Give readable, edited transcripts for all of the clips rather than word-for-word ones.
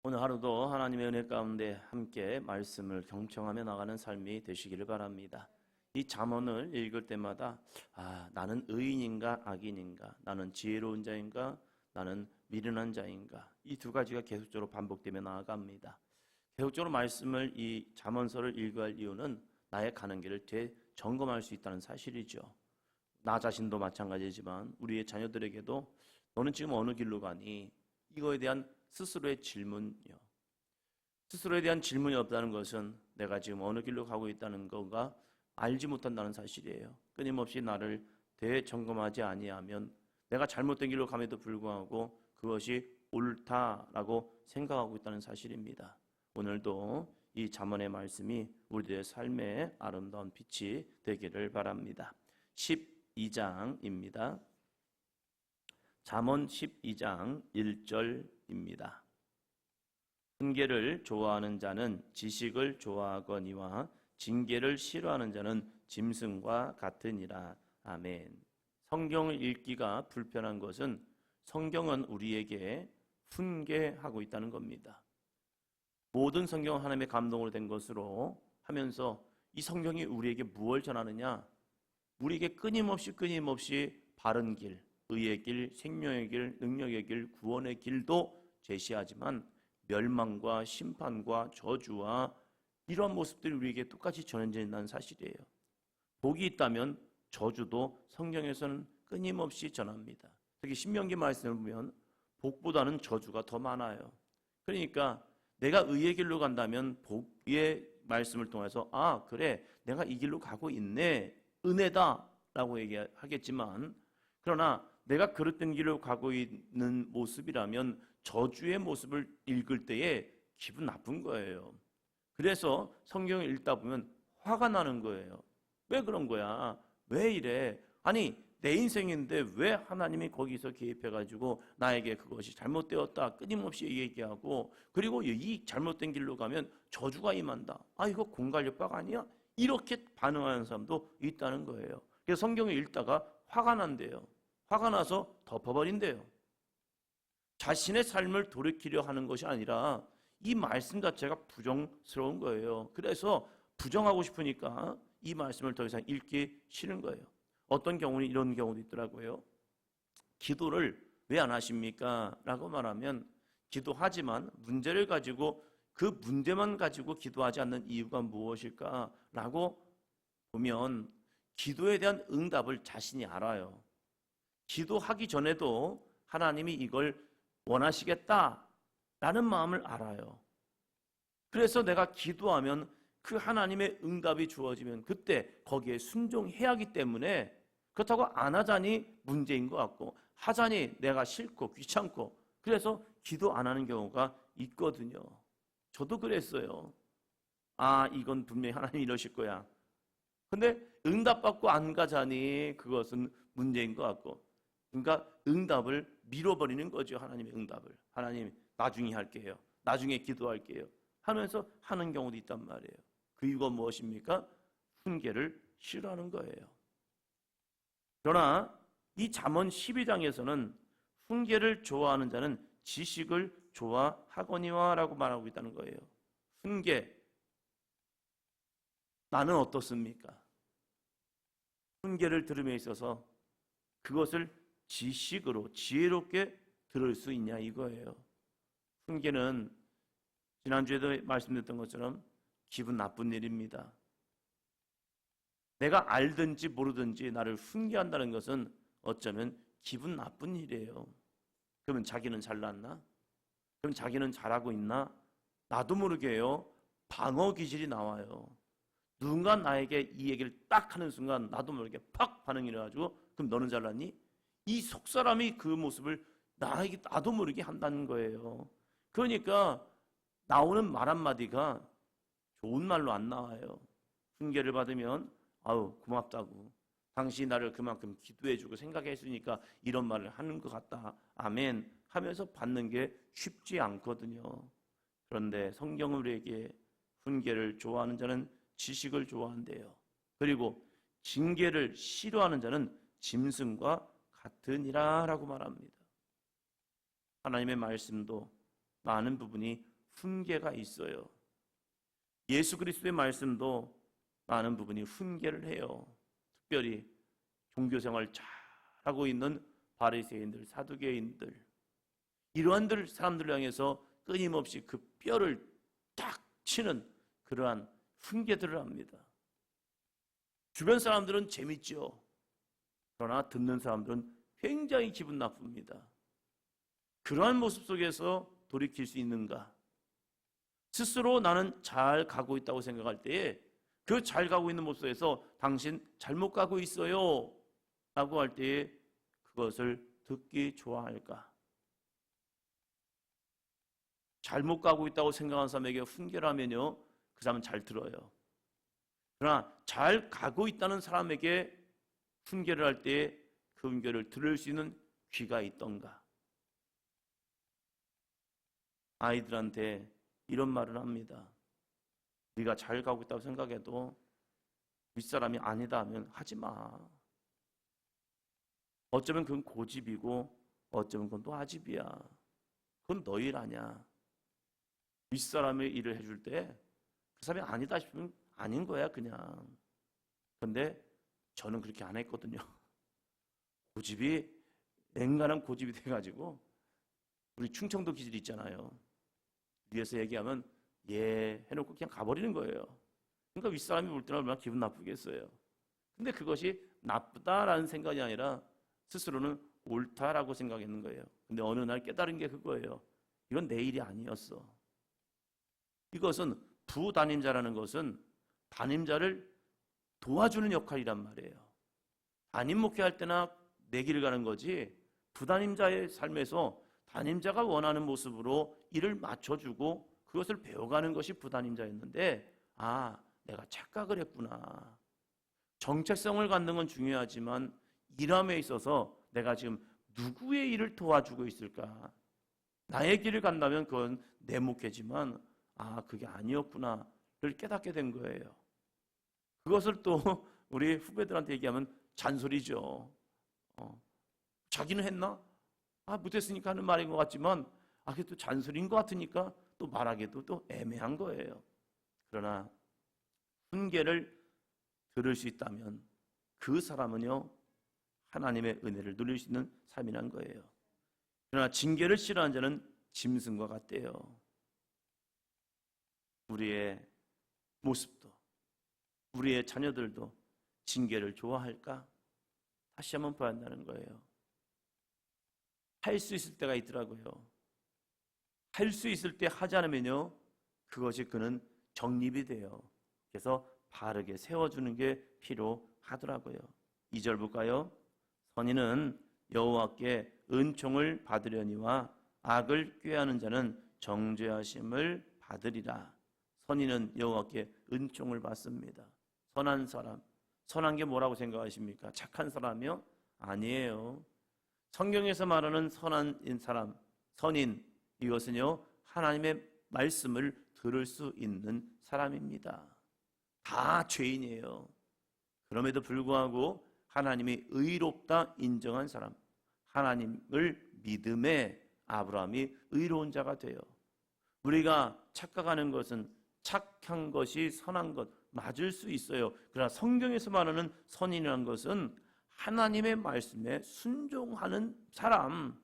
오늘 하루도 하나님의 은혜 가운데 함께 말씀을 경청하며 나가는 삶이 되시기를 바랍니다. 이 잠언을 읽을 때마다 나는 의인인가 악인인가, 나는 지혜로운 자인가, 나는 미련한 자인가, 이 두 가지가 계속적으로 반복되며 나아갑니다. 계속적으로 말씀을 이 잠언서를 읽어야 할 이유는 나의 가는 길을 되점검할 수 있다는 사실이죠. 나 자신도 마찬가지지만 우리의 자녀들에게도 너는 지금 어느 길로 가니? 이거에 대한 스스로의 질문이요. 스스로에 대한 질문이 없다는 것은 내가 지금 어느 길로 가고 있다는 것과 알지 못한다는 사실이에요. 끊임없이 나를 되점검하지 아니하면 내가 잘못된 길로 감에도 불구하고 그것이 옳다라고 생각하고 있다는 사실입니다. 오늘도 이 잠언의 말씀이 우리들의 삶의 아름다운 빛이 되기를 바랍니다. 12장입니다. 잠언 12장 1절입니다. 훈계를 좋아하는 자는 지식을 좋아하거니와 징계를 싫어하는 자는 짐승과 같으니라. 아멘. 성경을 읽기가 불편한 것은 성경은 우리에게 훈계하고 있다는 겁니다. 모든 성경은 하나님의 감동으로 된 것으로 하면서 이 성경이 우리에게 무엇을 전하느냐? 우리에게 끊임없이 바른 길, 의의 길, 생명의 길, 능력의 길, 구원의 길도 제시하지만 멸망과 심판과 저주와 이런 모습들이 우리에게 똑같이 전해진다는 사실이에요. 복이 있다면 저주도 성경에서는 끊임없이 전합니다. 특히 신명기 말씀을 보면 복보다는 저주가 더 많아요. 그러니까 내가 의의 길로 간다면 복의 말씀을 통해서 그래 내가 이 길로 가고 있네, 은혜다 라고 얘기하겠지만, 그러나 내가 그릇된 길로 가고 있는 모습이라면 저주의 모습을 읽을 때에 기분 나쁜 거예요. 그래서 성경을 읽다 보면 화가 나는 거예요. 왜 그런 거야? 왜 이래? 아니 내 인생인데 왜 하나님이 거기서 개입해가지고 나에게 그것이 잘못되었다 끊임없이 얘기하고, 그리고 이 잘못된 길로 가면 저주가 임한다. 이거 공갈협박 아니야? 이렇게 반응하는 사람도 있다는 거예요. 그래서 성경을 읽다가 화가 난대요. 화가 나서 덮어버린대요. 자신의 삶을 돌이키려 하는 것이 아니라 이 말씀 자체가 부정스러운 거예요. 그래서 부정하고 싶으니까 이 말씀을 더 이상 읽기 싫은 거예요. 어떤 경우는 이런 경우도 있더라고요. 기도를 왜 안 하십니까? 라고 말하면 기도하지만 문제를 가지고 그 문제만 가지고 기도하지 않는 이유가 무엇일까? 라고 보면 기도에 대한 응답을 자신이 알아요. 기도하기 전에도 하나님이 이걸 원하시겠다라는 마음을 알아요. 그래서 내가 기도하면 그 하나님의 응답이 주어지면 그때 거기에 순종해야 하기 때문에, 그렇다고 안 하자니 문제인 것 같고 하자니 내가 싫고 귀찮고 그래서 기도 안 하는 경우가 있거든요. 저도 그랬어요. 이건 분명히 하나님이 이러실 거야. 근데 응답받고 안 가자니 그것은 문제인 것 같고, 그러니까 응답을 밀어버리는 거죠. 하나님의 응답을. 하나님 나중에 할게요, 나중에 기도할게요 하면서 하는 경우도 있단 말이에요. 그 이유가 무엇입니까? 훈계를 싫어하는 거예요. 그러나 이 잠언 12장에서는 훈계를 좋아하는 자는 지식을 좋아하거니와 라고 말하고 있다는 거예요. 훈계, 나는 어떻습니까? 훈계를 들음에 있어서 그것을 지식으로 지혜롭게 들을 수 있냐 이거예요. 훈계는 지난주에도 말씀드렸던 것처럼 기분 나쁜 일입니다. 내가 알든지 모르든지 나를 훈계한다는 것은 어쩌면 기분 나쁜 일이에요. 그러면 자기는 잘났나? 그럼 자기는 잘하고 있나? 나도 모르게요, 방어 기질이 나와요. 누군가 나에게 이 얘기를 딱 하는 순간 나도 모르게 팍 반응이 나가지고 그럼 너는 잘났니? 이 속사람이 그 모습을 나도 모르게 한다는 거예요. 그러니까 나오는 말 한마디가 좋은 말로 안 나와요. 훈계를 받으면 고맙다고, 당신이 나를 그만큼 기도해주고 생각했으니까 이런 말을 하는 것 같다, 아멘 하면서 받는 게 쉽지 않거든요. 그런데 성경은 우리에게 훈계를 좋아하는 자는 지식을 좋아한대요. 그리고 징계를 싫어하는 자는 짐승과 같으니라 라고 말합니다. 하나님의 말씀도 많은 부분이 훈계가 있어요. 예수 그리스도의 말씀도 많은 부분이 훈계를 해요. 특별히 종교생활 잘하고 있는 바리새인들, 사두개인들, 이러한 사람들을 향해서 끊임없이 그 뼈를 딱 치는 그러한 훈계들을 합니다. 주변 사람들은 재밌죠. 그러나 듣는 사람들은 굉장히 기분 나쁩니다. 그러한 모습 속에서 돌이킬 수 있는가? 스스로 나는 잘 가고 있다고 생각할 때에 그 잘 가고 있는 모습 속에서 당신 잘못 가고 있어요 라고 할 때에 그것을 듣기 좋아할까? 잘못 가고 있다고 생각하는 사람에게 훈계를 하면요, 그 사람은 잘 들어요. 그러나 잘 가고 있다는 사람에게 훈계를 할 때에 그 훈계를 들을 수 있는 귀가 있던가? 아이들한테 이런 말을 합니다. 네가 잘 가고 있다고 생각해도 윗사람이 아니다 하면 하지 마. 어쩌면 그건 고집이고 어쩌면 그건 또 아집이야. 그건 너 일 아니야. 윗사람의 일을 해줄 때 그 사람이 아니다 싶으면 아닌 거야 그냥. 근데 저는 그렇게 안 했거든요. 고집이 맹간한 고집이 돼가지고 우리 충청도 기질 있잖아요. 위에서 얘기하면 예 해놓고 그냥 가버리는 거예요. 그러니까 윗사람이 볼 때는 얼마나 기분 나쁘겠어요. 근데 그것이 나쁘다라는 생각이 아니라 스스로는 옳다라고 생각했는 거예요. 근데 어느 날 깨달은 게 그거예요. 이건 내 일이 아니었어. 이것은 부담임자라는 것은 담임자를 도와주는 역할이란 말이에요. 담임 목회할 때나 내 길을 가는 거지, 부담임자의 삶에서 담임자가 원하는 모습으로 일을 맞춰주고 그것을 배워가는 것이 부담임자였는데, 아, 내가 착각을 했구나. 정체성을 갖는 건 중요하지만 일함에 있어서 내가 지금 누구의 일을 도와주고 있을까? 나의 길을 간다면 그건 내 목회지만 그게 아니었구나를 깨닫게 된 거예요. 그것을 또 우리 후배들한테 얘기하면 잔소리죠. 자기는 했나? 못했으니까 하는 말인 것 같지만 그게 또 잔소리인 것 같으니까 또 말하기도 또 애매한 거예요. 그러나 훈계를 들을 수 있다면 그 사람은요, 하나님의 은혜를 누릴 수 있는 삶이란 거예요. 그러나 징계를 싫어하는 자는 짐승과 같대요. 우리의 모습도, 우리의 자녀들도 징계를 좋아할까? 다시 한번 봐야 한다는 거예요. 할 수 있을 때가 있더라고요. 할 수 있을 때 하지 않으면요, 그것이 그는 정립이 돼요. 그래서 바르게 세워주는 게 필요하더라고요. 2절 볼까요? 선인은 여호와께 은총을 받으려니와 악을 꾀하는 자는 정죄하심을 받으리라. 선인은 여호와께 은총을 받습니다. 선한 사람, 선한 게 뭐라고 생각하십니까? 착한 사람이요? 아니에요. 성경에서 말하는 선한 사람, 선인, 이것은요, 하나님의 말씀을 들을 수 있는 사람입니다. 다 죄인이에요. 그럼에도 불구하고 하나님이 의롭다 인정한 사람, 하나님을 믿음에 아브라함이 의로운 자가 돼요. 우리가 착각하는 것은 착한 것이 선한 것 맞을 수 있어요. 그러나 성경에서 말하는 선인이라는 것은 하나님의 말씀에 순종하는 사람,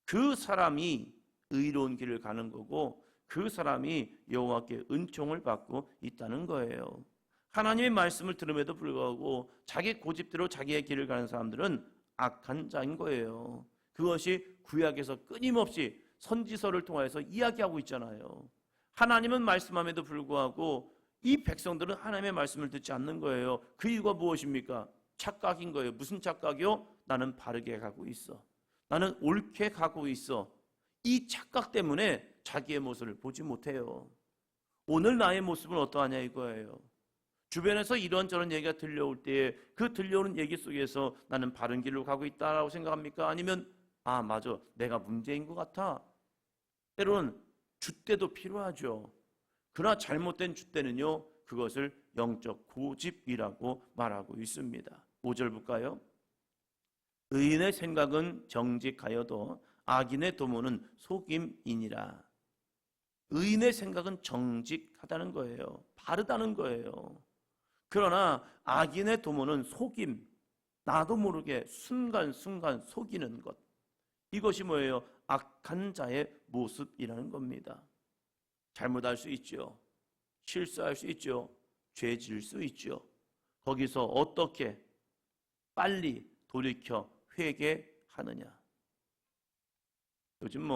그 사람이 의로운 길을 가는 거고 그 사람이 여호와께 은총을 받고 있다는 거예요. 하나님의 말씀을 들음에도 불구하고 자기 고집대로 자기의 길을 가는 사람들은 악한 자인 거예요. 그것이 구약에서 끊임없이 선지서를 통해서 이야기하고 있잖아요. 하나님은 말씀함에도 불구하고 이 백성들은 하나님의 말씀을 듣지 않는 거예요. 그 이유가 무엇입니까? 착각인 거예요. 무슨 착각이요? 나는 바르게 가고 있어. 나는 옳게 가고 있어. 이 착각 때문에 자기의 모습을 보지 못해요. 오늘 나의 모습은 어떠하냐 이거예요. 주변에서 이런저런 얘기가 들려올 때에 그 들려오는 얘기 속에서 나는 바른 길로 가고 있다라고 생각합니까? 아니면 맞아, 내가 문제인 것 같아. 때로는 줏대도 필요하죠. 그러나 잘못된 줏대는요, 그것을 영적 고집이라고 말하고 있습니다. 5절 볼까요? 의인의 생각은 정직하여도 악인의 도모는 속임이니라. 의인의 생각은 정직하다는 거예요. 바르다는 거예요. 그러나 악인의 도모는 속임, 나도 모르게 순간순간 속이는 것. 이것이 뭐예요? 악한 자의 모습이라는 겁니다. 잘못할 수 있죠. 실수할 수 있죠. 죄 지을 수 있죠. 거기서 어떻게 빨리 돌이켜 회개하느냐. 요즘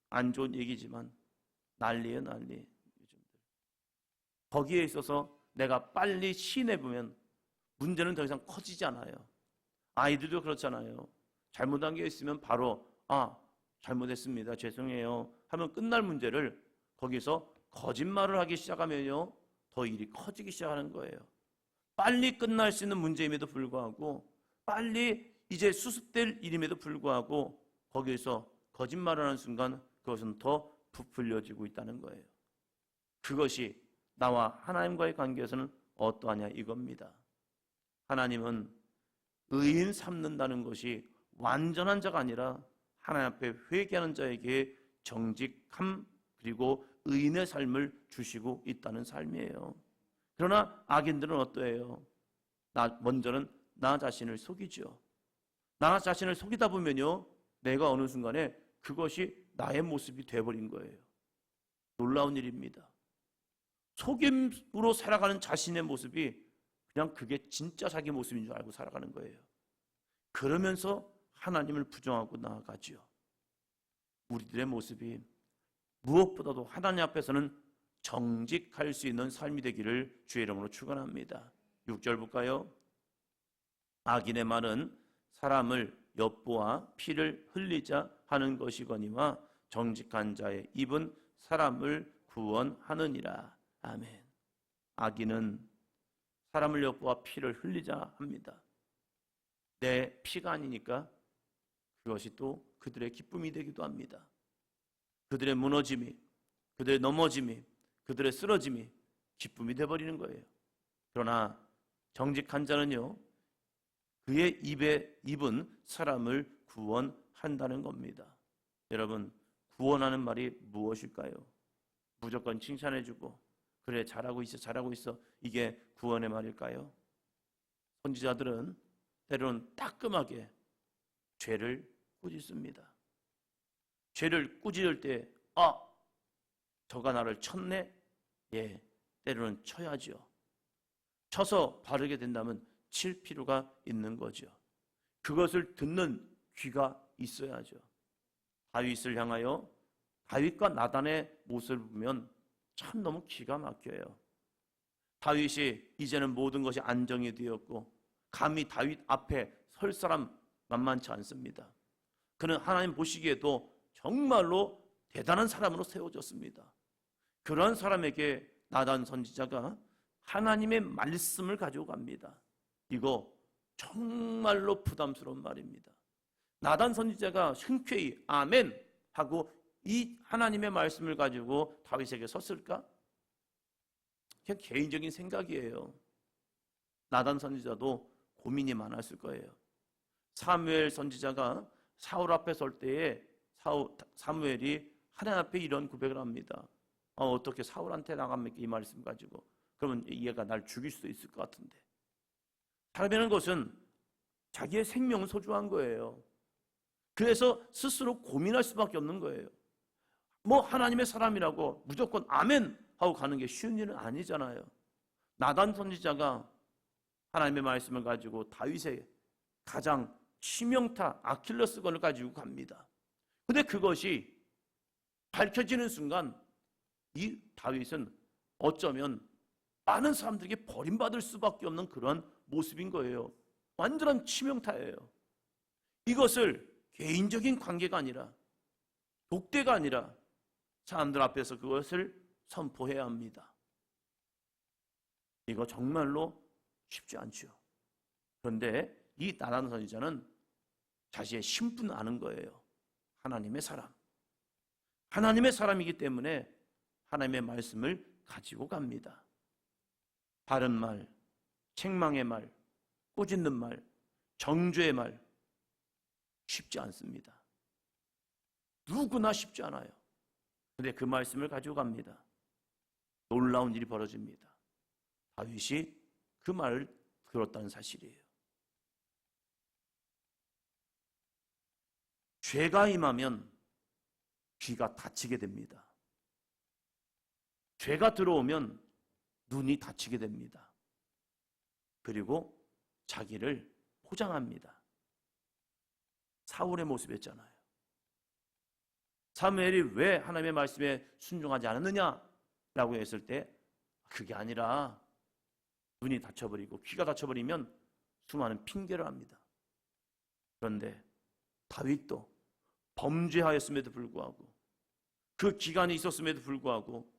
안 좋은 얘기지만 난리예요, 난리. 요즘들. 거기에 있어서 내가 빨리 시인해보면 문제는 더 이상 커지지 않아요. 아이들도 그렇잖아요. 잘못한 게 있으면 바로 잘못했습니다, 죄송해요 하면 끝날 문제를 거기서 거짓말을 하기 시작하면요 더 일이 커지기 시작하는 거예요. 빨리 끝날 수 있는 문제임에도 불구하고, 빨리 이제 수습될 일임에도 불구하고 거기에서 거짓말을 하는 순간 그것은 더 부풀려지고 있다는 거예요. 그것이 나와 하나님과의 관계에서는 어떠하냐 이겁니다. 하나님은 의인 삼는다는 것이 완전한 자가 아니라 하나님 앞에 회개하는 자에게 정직함 그리고 의인의 삶을 주시고 있다는 삶이에요. 그러나 악인들은 어떠해요? 먼저는 나 자신을 속이죠. 나 자신을 속이다 보면요 내가 어느 순간에 그것이 나의 모습이 돼버린 거예요. 놀라운 일입니다. 속임으로 살아가는 자신의 모습이 그냥 그게 진짜 자기 모습인 줄 알고 살아가는 거예요. 그러면서 하나님을 부정하고 나아가죠. 우리들의 모습이 무엇보다도 하나님 앞에서는 정직할 수 있는 삶이 되기를 주의 이름으로 축원합니다. 6절 볼까요? 악인의 말은 사람을 엿보아 피를 흘리자 하는 것이거니와 정직한 자의 입은 사람을 구원하느니라. 아멘. 악인은 사람을 엿보아 피를 흘리자 합니다. 내 피가 아니니까 그것이 또 그들의 기쁨이 되기도 합니다. 그들의 무너짐이, 그들의 넘어짐이, 그들의 쓰러짐이 기쁨이 되어버리는 거예요. 그러나 정직한 자는요 그의 입은 사람을 구원한다는 겁니다. 여러분, 구원하는 말이 무엇일까요? 무조건 칭찬해주고 그래 잘하고 있어 잘하고 있어 이게 구원의 말일까요? 선지자들은 때로는 따끔하게 죄를 꾸짖습니다. 죄를 꾸짖을 때 저가 나를 쳤네? 예, 때로는 쳐야죠. 쳐서 바르게 된다면 칠 필요가 있는 거죠. 그것을 듣는 귀가 있어야죠. 다윗을 향하여 다윗과 나단의 모습을 보면 참 너무 기가 막혀요. 다윗이 이제는 모든 것이 안정이 되었고 감히 다윗 앞에 설 사람 만만치 않습니다. 그는 하나님 보시기에도 정말로 대단한 사람으로 세워졌습니다. 그러한 사람에게 나단 선지자가 하나님의 말씀을 가지고 갑니다. 이거 정말로 부담스러운 말입니다. 나단 선지자가 흔쾌히 아멘 하고 이 하나님의 말씀을 가지고 다윗에게 섰을까? 그냥 개인적인 생각이에요. 나단 선지자도 고민이 많았을 거예요. 사무엘 선지자가 사울 앞에 설 때에 사무엘이 하나님 앞에 이런 고백을 합니다. 어떻게 사울한테 나갑니까? 이 말씀 가지고. 그러면 얘가 날 죽일 수도 있을 것 같은데. 사람이라는 것은 자기의 생명은 소중한 거예요. 그래서 스스로 고민할 수밖에 없는 거예요. 하나님의 사람이라고 무조건 아멘 하고 가는 게 쉬운 일은 아니잖아요. 나단 선지자가 하나님의 말씀을 가지고 다윗의 가장 치명타 아킬레스건을 가지고 갑니다. 근데 그것이 밝혀지는 순간 이 다윗은 어쩌면 많은 사람들에게 버림받을 수밖에 없는 그런 모습인 거예요. 완전한 치명타예요. 이것을 개인적인 관계가 아니라 독대가 아니라 사람들 앞에서 그것을 선포해야 합니다. 이거 정말로 쉽지 않죠. 그런데 이 나단 선지자는 자신의 신분을 아는 거예요. 하나님의 사람. 하나님의 사람이기 때문에 하나님의 말씀을 가지고 갑니다. 바른 말, 책망의 말, 꾸짖는 말, 정죄의 말 쉽지 않습니다. 누구나 쉽지 않아요. 근데 그 말씀을 가지고 갑니다. 놀라운 일이 벌어집니다. 다윗이 그 말을 들었다는 사실이에요. 죄가 임하면 귀가 닫히게 됩니다. 죄가 들어오면 눈이 닫히게 됩니다. 그리고 자기를 포장합니다. 사울의 모습이었잖아요. 사무엘이 왜 하나님의 말씀에 순종하지 않았느냐라고 했을 때 그게 아니라 눈이 닫혀버리고 귀가 닫혀버리면 수많은 핑계를 합니다. 그런데 다윗도 범죄하였음에도 불구하고 그 기간이 있었음에도 불구하고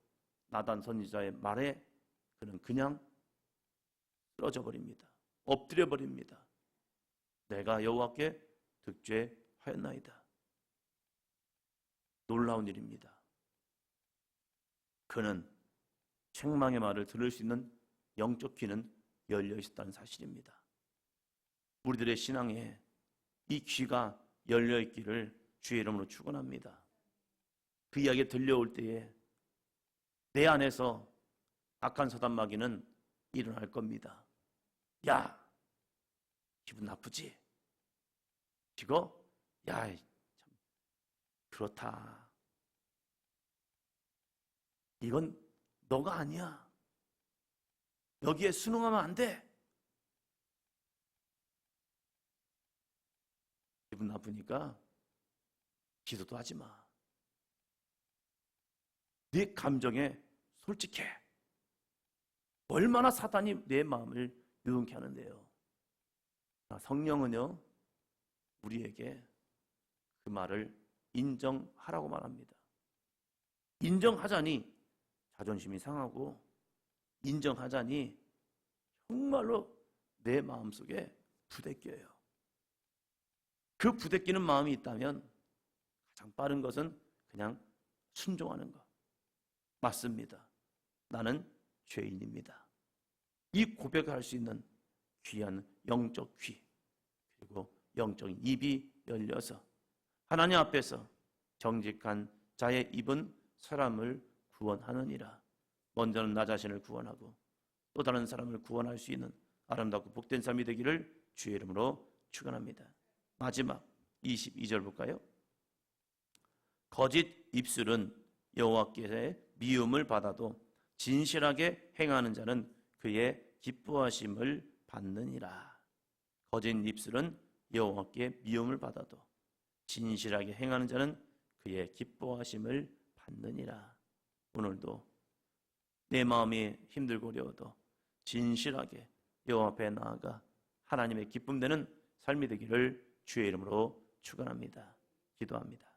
나단 선지자의 말에 그는 그냥 쓰러져 버립니다. 엎드려 버립니다. 내가 여호와께 득죄하였나이다. 놀라운 일입니다. 그는 책망의 말을 들을 수 있는 영적 귀는 열려 있었다는 사실입니다. 우리들의 신앙에 이 귀가 열려 있기를 주의 이름으로 축원합니다. 그 이야기 들려올 때에 내 안에서 악한 사단마귀는 일어날 겁니다. 야, 기분 나쁘지? 이거? 야, 참 그렇다. 이건 너가 아니야. 여기에 순응하면 안 돼. 기분 나쁘니까 기도도 하지 마. 네 감정에 솔직해. 얼마나 사단이 내 마음을 유동케 하는데요. 성령은요, 우리에게 그 말을 인정하라고 말합니다. 인정하자니 자존심이 상하고, 인정하자니 정말로 내 마음속에 부대껴요. 그 부대끼는 마음이 있다면 가장 빠른 것은 그냥 순종하는 것. 맞습니다. 나는 죄인입니다. 이 고백을 할 수 있는 귀한 영적 귀, 그리고 영적 입이 열려서 하나님 앞에서 정직한 자의 입은 사람을 구원하느니라. 먼저는 나 자신을 구원하고 또 다른 사람을 구원할 수 있는 아름답고 복된 삶이 되기를 주의 이름으로 축원합니다. 마지막 22절 볼까요? 거짓 입술은 여호와께의 미움을 받아도 진실하게 행하는 자는 그의 기뻐하심을 받느니라. 거짓 입술은 여호와께 미움을 받아도 진실하게 행하는 자는 그의 기뻐하심을 받느니라. 오늘도 내 마음이 힘들고 어려워도 진실하게 여호와 앞에 나아가 하나님의 기쁨 되는 삶이 되기를 주의 이름으로 축원합니다. 기도합니다.